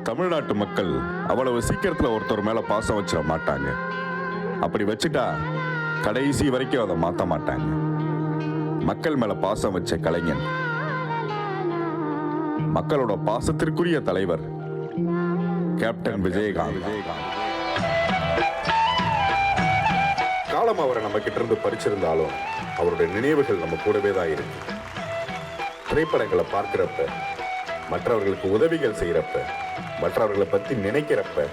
தமிழ்நாட்டு மக்கள் அவ்வளவு சீக்கிரத்தில் ஒருத்தர் மேல பாசம் வச்சிட மாட்டாங்க. அப்படி வச்சுட்டா கடைசி வரைக்கும் அதை மாற்ற மாட்டாங்க. மக்கள் மேல பாசம் வச்ச கலைஞன், மக்களோட பாசத்திற்குரிய தலைவர் கேப்டன் விஜயகாந்த். காலம் அவரை நம்ம கிட்ட இருந்து பறிச்சிருந்தாலும் அவருடைய நினைவுகள் நம்ம கூடவே தான் இருக்கு. திரைப்படங்களை பார்க்கிறப்ப, மற்றவர்களுக்கு உதவிகள் செய்யறப்ப, மற்றவர்களை பத்தி நினைக்கிறப்ப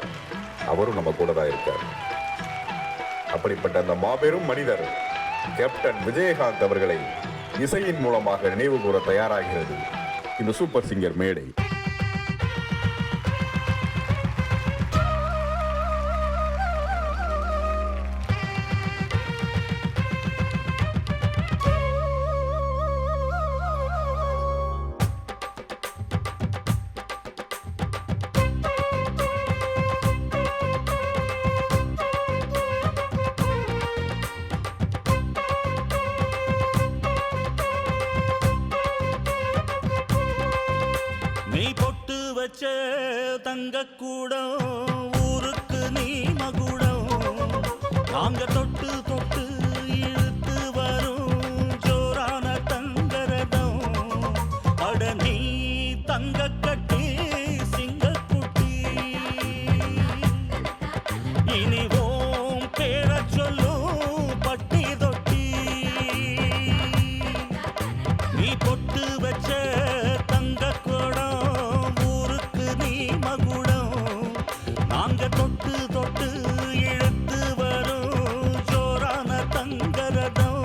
அவரும் நம்ம கூட தான் இருக்கார். அப்படிப்பட்ட அந்த மாபெரும் மனிதர் கேப்டன் விஜயகாந்த் அவர்களை இசையின் மூலமாக நினைவு கூற தயாராகிறது இந்த சூப்பர் சிங்கர் மேடை. நீ பொட்டு வச்ச தங்க கூடம் ஊருக்கு நீ மகுடம், நாங்க தொட்டு தொட்டு இழுத்து வரும் ஜோரான தங்கரதம். அட நீ தங்க கட்டி சிங்கக்குட்டி, இனி ஓம் பேர சொல்லும் பட்டி தொட்டி. நீ பொட்டு வச்ச தங்க தொட்டு தொட்டு இழுத்து வரும் ஜோரான தங்கரதம்.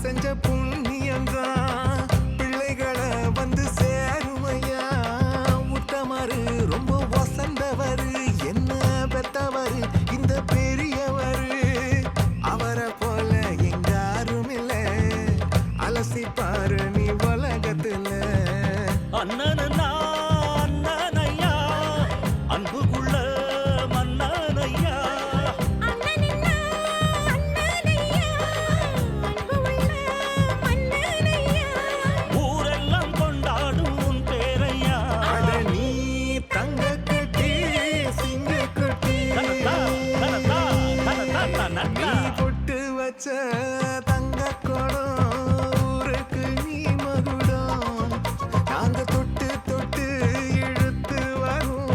செஞ்ச புண்ணியம்தான் பிள்ளைகளை வந்து சேருமையா. உத்தமரு ரொம்ப வசந்தவரு, என்ன பெத்தவரு இந்த பெரியவரு. அவரை போல எங்காரும் இல்ல, அலசி பாரு நீ உலகத்துல. அண்ணனா அண்ணனையா, அன்புக்குள்ள மன்னனையா. நீ பொட்டு வச்ச தங்க குடம் ஊருக்கு நீ மகுடம், நாங்க தொட்டு தொட்டு இழுத்து வரும்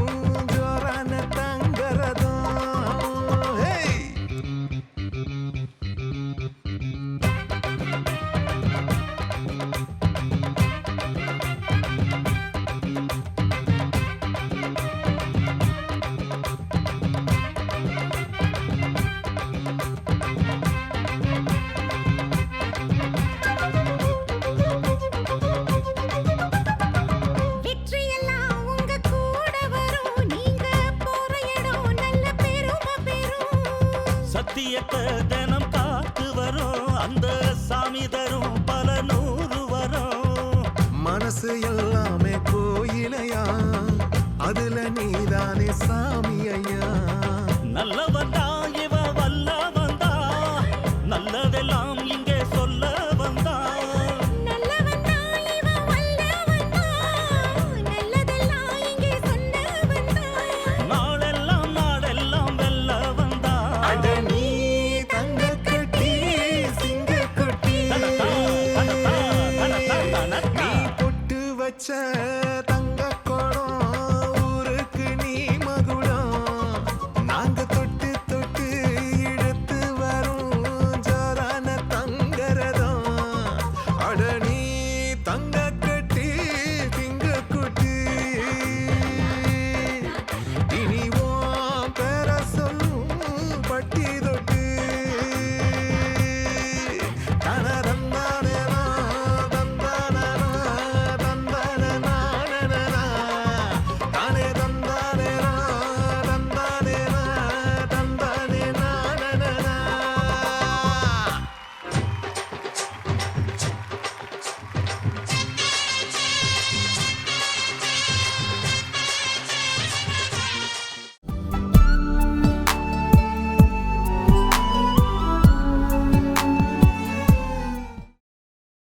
ஜோரான தங்கரதம். சத்தியத்தை தினம் காத்து வரும் அந்த சாமி தரும் பல நூறு வரும். மனசு எல்லாமே கோயிலையா, அதுல நீதானே சாமி ஐயா. நல்லவன்டா இவ வல்லவன்டா, நல்லதெல்லாம் இங்கே சொல்ல வந்தா. நாளெல்லாம் நாடெல்லாம் வெல்ல வந்தா. நீ தங்க கட்டி சிங்கக்குட்டி, நீ பொட்டு வச்ச தங்க குடம் ஊருக்கு நீ மகுடம், நாங்க தொட்டு தொட்டு இழுத்து வரும் ஜோரான தங்கரதம். அட நீ தங்க கட்டி சிங்கக்குட்டி, இனி